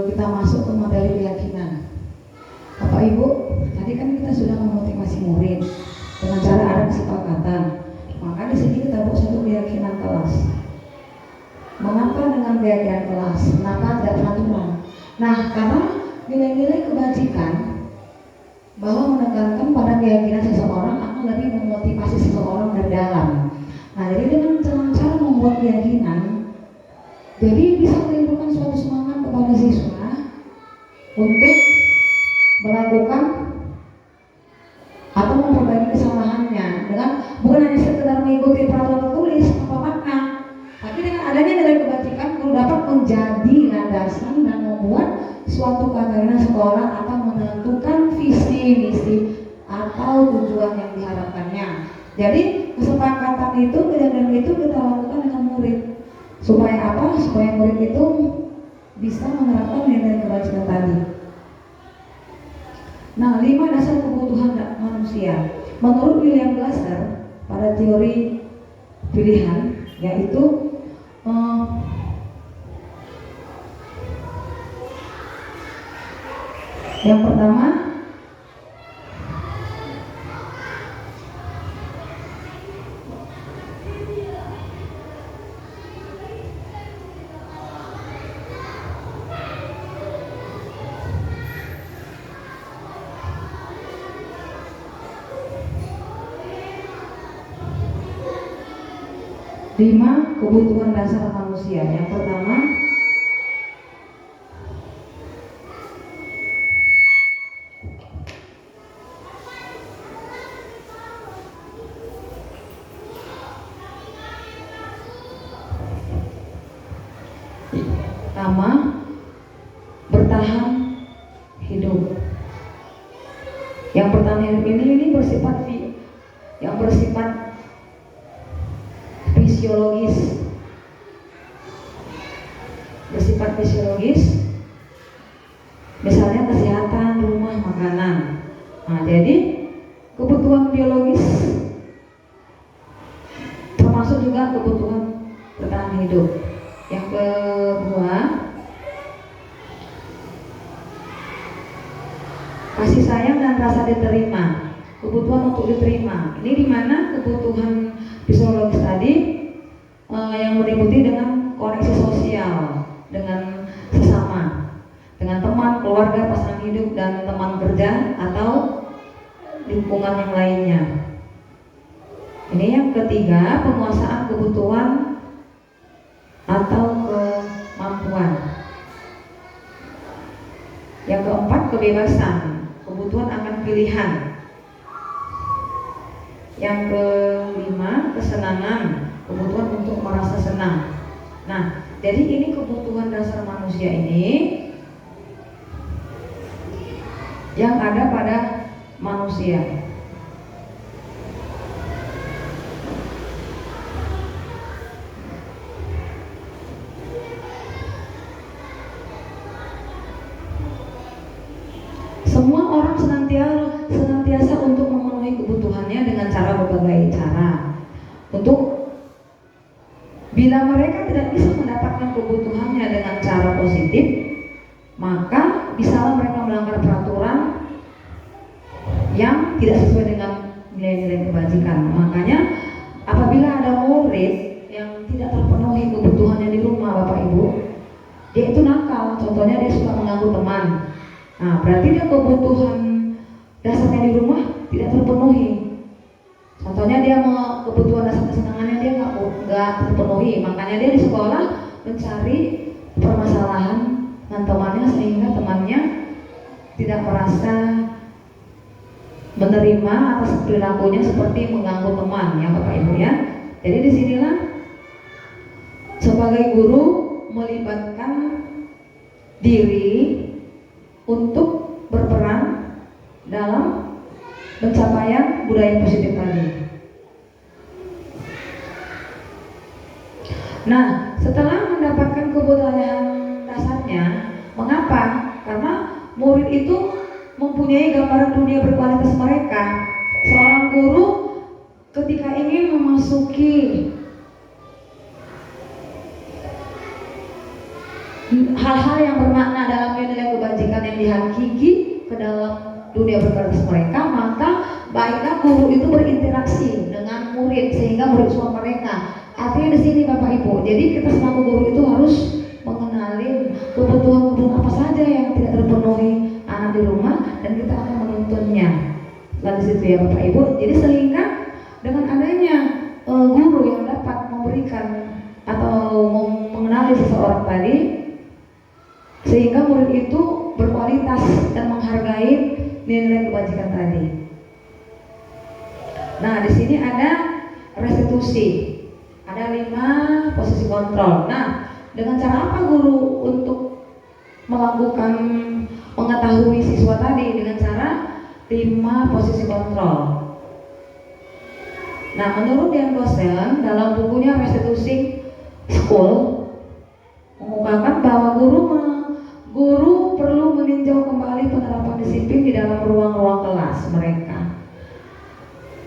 kita masuk ke materi keyakinan. Bapak Ibu, tadi kan kita sudah memotivasi murid dengan cara ada kesepakatan. Maka di sini kita buat satu keyakinan kelas. Mengapa dengan keyakinan kelas? Kenapa tidak peraturan? Nah, karena nilai-nilai kebajikan bahwa menekankan pada keyakinan seseorang akan lebih memotivasi seseorang dari dalam. Nah, jadi dengan cara membuat keyakinan, jadi bisa menimbulkan suatu semangat kepada siswa untuk melakukan atau memperbaiki kesalahannya dengan bukan hanya sekedar mengikuti peraturan tertulis tanpa makna, tapi dengan adanya nilai kebajikan guru dapat menjadi landasan dan membuat suatu keyakinan sekolah atau menentukan visi misi atau tujuan yang diharapkannya. Jadi kesepakatan itu, kejadian itu kita lakukan dengan murid. Supaya apa? Supaya murid itu bisa menerapkan nilai kebajikan tadi. Nah, 5 dasar kebutuhan manusia. Menurut William Glasser pada teori pilihan, yaitu yang pertama lima kebutuhan dasar manusia. Yang pertama bertahan hidup. Yang bertahan hidup ini bersifat fisiologis, misalnya kesehatan, rumah, makanan. Nah, jadi kebutuhan biologis termasuk juga kebutuhan bertahan hidup. Yang kedua, kasih sayang dan rasa diterima, kebutuhan untuk diterima. Ini dimana kebutuhan fisiologis tadi yang meliputi dengan koneksi sosial dengan sesama, dengan teman, keluarga, pasangan hidup, dan teman kerja atau lingkungan yang lainnya. Ini yang ketiga, penguasaan kebutuhan atau kemampuan. Yang keempat, kebebasan, kebutuhan akan pilihan. Yang kelima, kesenangan, kebutuhan untuk merasa senang. Nah, jadi ini kebutuhan dasar manusia ini yang ada pada manusia. Semua orang senantiasa untuk memenuhi kebutuhannya dengan berbagai cara. Bila mereka tidak bisa mendapatkan kebutuhannya dengan cara positif, maka bisalah mereka melanggar peraturan yang tidak sesuai dengan nilai-nilai kebajikan. Makanya apabila ada murid yang tidak terpenuhi kebutuhannya di rumah, Bapak Ibu, dia itu nakal. Contohnya dia suka mengganggu teman. Nah, berarti dia kebutuhan dasarnya di rumah tidak terpenuhi. Contohnya dia mau kebutuhan dasar kesenangannya dia nggak terpenuhi, makanya dia di sekolah mencari permasalahan dengan temannya sehingga temannya tidak merasa menerima atas perilakunya seperti mengganggu teman, ya Bapak Ibu ya. Jadi disinilah sebagai guru melibatkan diri untuk berperan dalam pencapaian budaya positif tadi. Nah, setelah mendapatkan kebutuhan dasarnya, mengapa? Karena murid itu mempunyai gambaran dunia berkualitas mereka. Seorang guru ketika ingin memasuki hal-hal yang bermakna dalam nilai kebajikan yang dihakiki ke dalam dunia berbasis mereka, maka baiklah guru itu berinteraksi dengan murid sehingga murid semua mereka. Artinya di sini Bapak Ibu, jadi kita selaku guru itu harus mengenali kebutuhan apa saja yang tidak terpenuhi anak di rumah dan kita akan menuntunnya. Lalu situ ya Bapak Ibu. Jadi sehingga dengan adanya guru yang dapat memberikan atau mengenali seseorang tadi, sehingga murid itu berkualitas dan menghargai nilai kebajikan tadi. Nah, di sini ada restitusi, ada 5 posisi kontrol. Nah, dengan cara apa guru untuk melakukan mengetahui siswa tadi? Dengan cara 5 posisi kontrol. Nah, menurut Dian Gosselin dalam bukunya Restitusi School mengungkapkan bahwa guru perlu meninjau kembali penerapan disiplin di dalam ruang-ruang kelas mereka.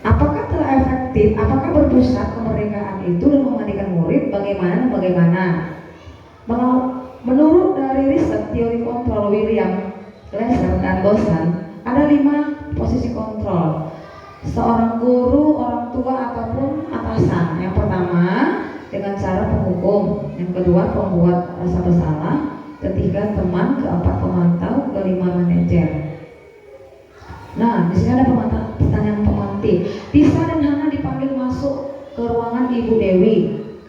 Apakah telah efektif? Apakah berpusat kemerdekaan itu dan memandikan murid? Bagaimana? Menurut dari riset teori kontrol William Glasser dan Gosselin, ada 5 posisi kontrol seorang guru, orang tua ataupun atasan. Yang pertama dengan cara penghukum, yang kedua pembuat rasa bersalah, ketiga teman, keempat pemantau, kelima manajer. Nah, di sini ada pertanyaan pemantik. Tisa dan Hana dipanggil masuk ke ruangan Ibu Dewi,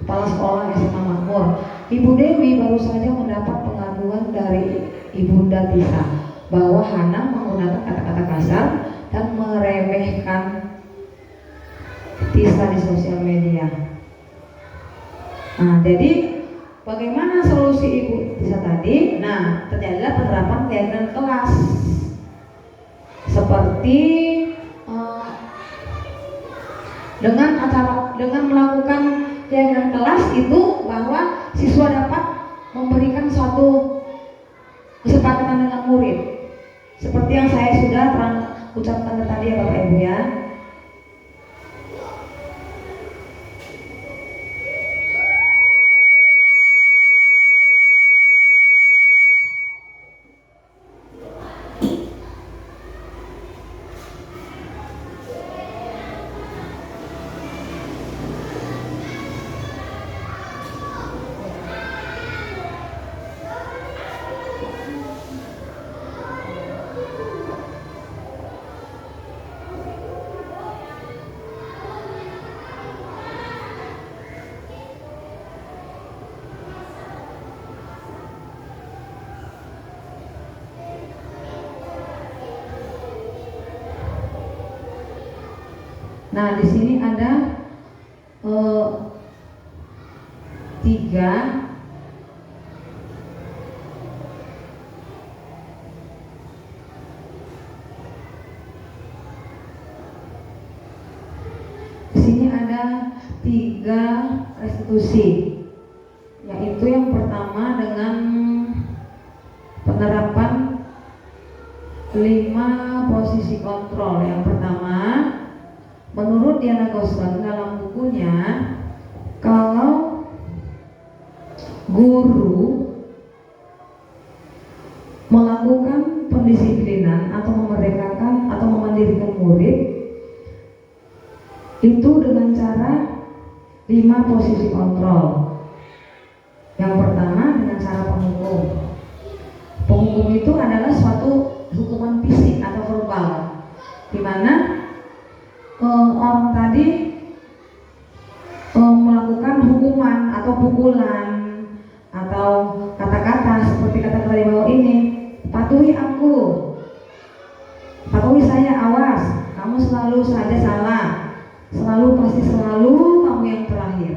kepala sekolah SMA Makmur. Ibu Dewi baru saja mendapat pengaduan dari Ibunda Tisa bahwa Hana menggunakan kata-kata kasar dan meremehkan Tisa di sosial media. Nah, jadi bagaimana solusi Ibu Tisa tadi? Nah, terjadilah penerapan kegiatan kelas seperti dengan melakukan kegiatan kelas itu bahwa siswa dapat memberikan suatu kesepakatan dengan murid, seperti yang saya sudah ucapkan tadi ya Bapak Ibu ya. Nah, di sini ada 3 di sini ada 3 restitusi, yaitu yang pertama dengan penerapan 5 posisi kontrol. Yang pertama, menurut Diana Gosselin dalam bukunya, kalau guru melakukan pendisiplinan atau memerdekakan atau memandirikan murid itu dengan cara 5 posisi kontrol. Yang pertama dengan cara penghukum. Penghukum itu adalah suatu hukuman fisik atau verbal, di mana orang tadi melakukan hukuman atau pukulan atau kata-kata seperti kata-kata di bawah ini, patuhi aku, patuhi saya, awas, kamu selalu saja salah, pasti selalu kamu yang terakhir.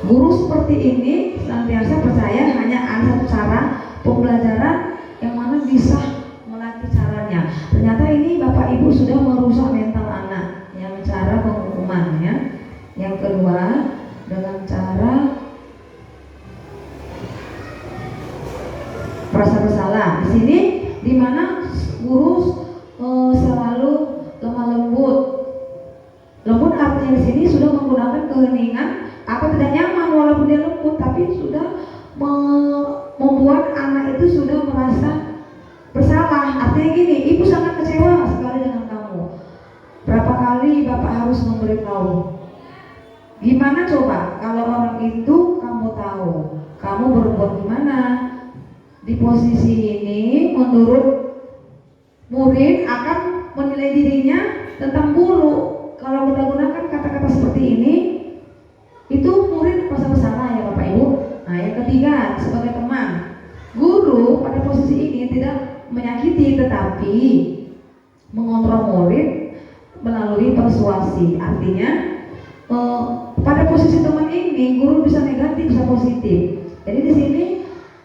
Guru seperti ini senantiasa percaya hanya ada satu cara pembelajaran yang mana bisa melatih caranya. Ternyata ini Bapak Ibu sudah merusak mental anak yang cara penghukuman ya. Yang kedua dengan cara merasa bersalah. Di sini di mana guru selalu lemah lembut. Lembut artinya di sini sudah menggunakan keheningan, apa tidak nyaman walaupun dia lembut, tapi sudah membuat anak itu sudah merasa bersalah. Artinya gini, ibu sangat kecewa sekali dengan kamu. Berapa kali bapak harus memberitahu? Gimana coba kalau orang itu kamu tahu, kamu berbuat gimana? Di posisi ini menurut murid akan menilai dirinya tentang guru. Kalau kita gunakan kata-kata seperti ini, itu murid merasa bersalah ya Bapak Ibu. Nah yang ketiga, sebagai teman, guru pada posisi ini tidak menyakiti tetapi mengontrol murid melalui persuasi. Artinya pada posisi teman ini guru bisa negatif bisa positif. Jadi di sini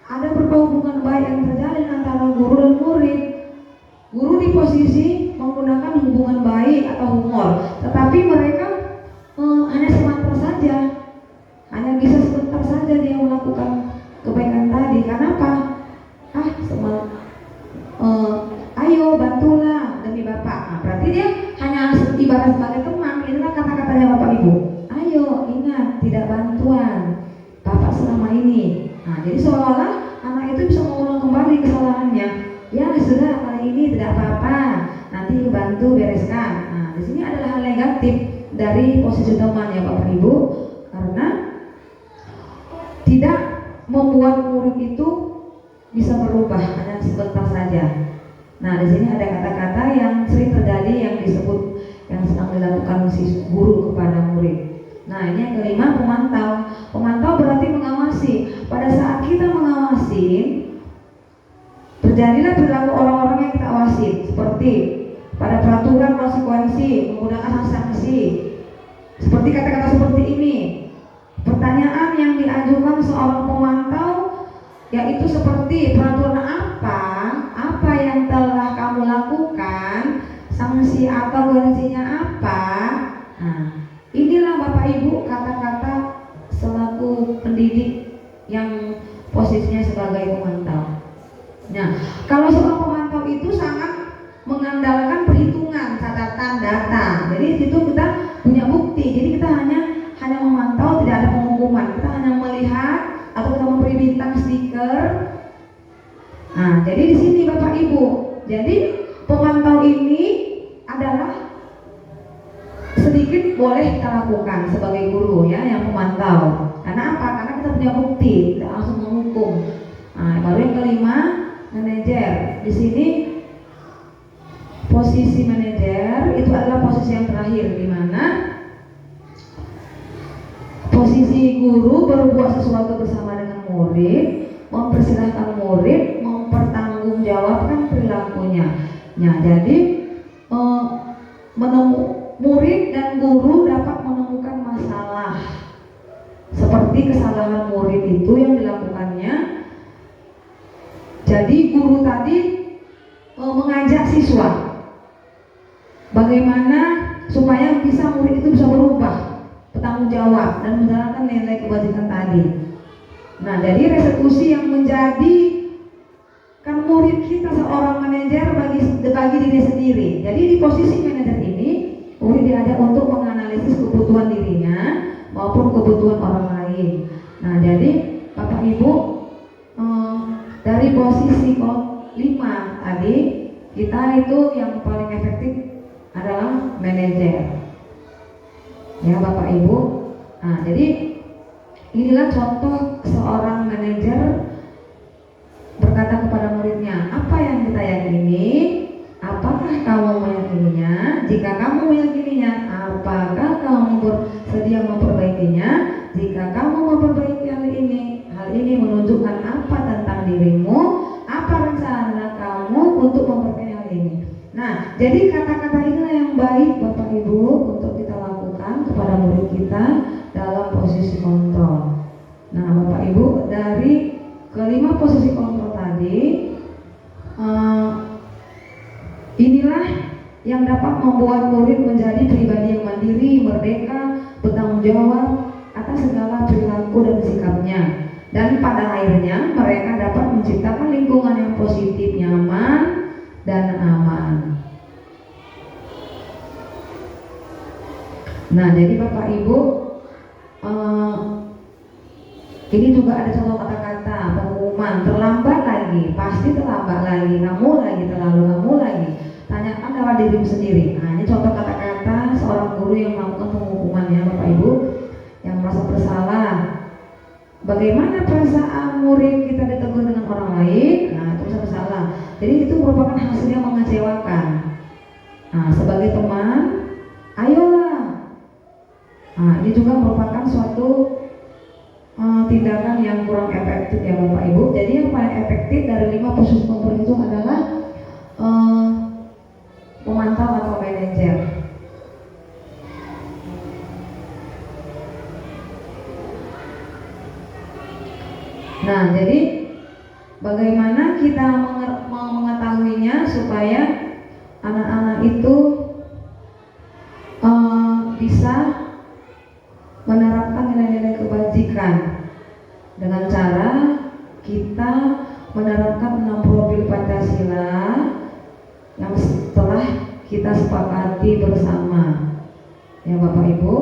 ada beberapa hubungan baik yang terjalin antara guru dan murid. Guru di posisi menggunakan hubungan baik atau humor, tetapi mereka hanya sebentar saja, hanya bisa sebentar saja dia melakukan kebaikan tadi. Kenapa? Ayo bantulah demi bapak. Nah, berarti dia hanya ibarat sebagai teman. Inilah kata-katanya Bapak Ibu. Ayo ingat, tidak bantuan bapak selama ini. Nah, jadi seolah-olah anak itu bisa mengulang kembali kesalahannya. Ya sudah, kali ini tidak apa-apa, nanti bantu bereskan. Nah, di sini adalah hal negatif dari posisi teman ya Bapak Ibu, karena tidak membuat murid itu bisa berubah hanya sebentar saja. Nah, di sini ada kata-kata yang sering terjadi yang disebut yang sedang dilakukan si guru kepada murid. Nah, ini yang kelima, pemantau. Pemantau berarti mengawasi. Pada saat kita mengawasi, terjadilah perilaku orang-orang yang kita awasi, seperti pada peraturan konsekuensi menggunakan sanksi. Seperti kata-kata seperti ini. Pertanyaan yang diajukan seorang pemantau yaitu seperti peraturan apa yang telah kamu lakukan, sanksi atau garansinya apa. Nah, inilah Bapak Ibu kata-kata selaku pendidik yang posisinya sebagai pemantau. Nah, kalau seorang pemantau itu sangat mengandalkan perhitungan, catatan, data. Jadi itu kita punya bukti. Jadi kita hanya memantau, tidak ada penghukuman. Kita hanya melihat atau kita memberi bintang stiker. Nah, jadi di sini Bapak Ibu. Jadi pemantau ini adalah sedikit boleh kita lakukan sebagai guru ya yang memantau. Karena apa? Karena kita punya bukti, tidak langsung menghukum. Nah, baru yang kelima, manajer. Di sini posisi manajer itu adalah posisi yang terakhir, di mana posisi guru berbuat sesuatu bersama dengan murid, mempersilahkan murid mempertanggungjawabkan perilakunya. Nah, jadi murid dan guru dapat menemukan masalah seperti kesalahan murid itu yang dilakukannya. Jadi guru tadi mengajak siswa bagaimana supaya murid itu bisa berubah, bertanggung jawab dan menjalankan nilai kebajikan tadi. Nah, jadi restitusi yang menjadi kan murid kita seorang manajer bagi diri sendiri. Jadi di posisi manajer ini murid diajak untuk menganalisis kebutuhan dirinya maupun kebutuhan orang lain. Nah, jadi Bapak Ibu dari posisi 5 tadi kita itu yang paling efektif adalah manajer. Ya Bapak Ibu. Nah, jadi inilah contoh seorang manajer berkata kepada muridnya, apa yang kita yakini, apakah kamu meyakininya? Jika kamu meyakininya, apakah kamu bersedia memperbaikinya? Jika kamu memperbaiki hal ini menunjukkan apa tentang dirimu? Apa rencana kamu untuk memperbaiki hal ini? Nah, jadi kata-kata inilah yang baik Bapak Ibu untuk kita lakukan kepada murid kita dalam posisi kontrol. Nah, Bapak Ibu, dari kelima posisi kontrol tadi, inilah yang dapat membuat murid menjadi pribadi yang mandiri, merdeka, bertanggung jawab atas segala perilaku dan sikapnya. Dan pada akhirnya mereka dapat menciptakan lingkungan yang positif, nyaman, dan aman. Nah, jadi Bapak Ibu, Ini juga ada contoh kata-kata pengumuman, terlambat lagi, pasti terlambat lagi, kamu lagi, terlalu kamu lagi. Tanyakan lewat dirimu sendiri. Nah, ini contoh kata-kata seorang guru yang melakukan pengumuman ya Bapak Ibu, yang merasa bersalah. Bagaimana perasaan murid kita ditegur dengan orang lain? Nah, itu merasa bersalah. Jadi itu merupakan hasil yang mengecewakan. Nah, sebagai teman, ayolah. Nah, ini juga merupakan suatu tindakan yang kurang efektif ya Bapak Ibu. Jadi yang paling efektif dari 5 posisi kontrol itu adalah pemantau atau manajer. Nah, jadi bagaimana kita mengetahuinya supaya anak-anak itu bisa menerapkan nilai-nilai kebajikan dengan cara kita menerapkan 6 profil Pancasila yang setelah kita sepakati bersama ya Bapak Ibu.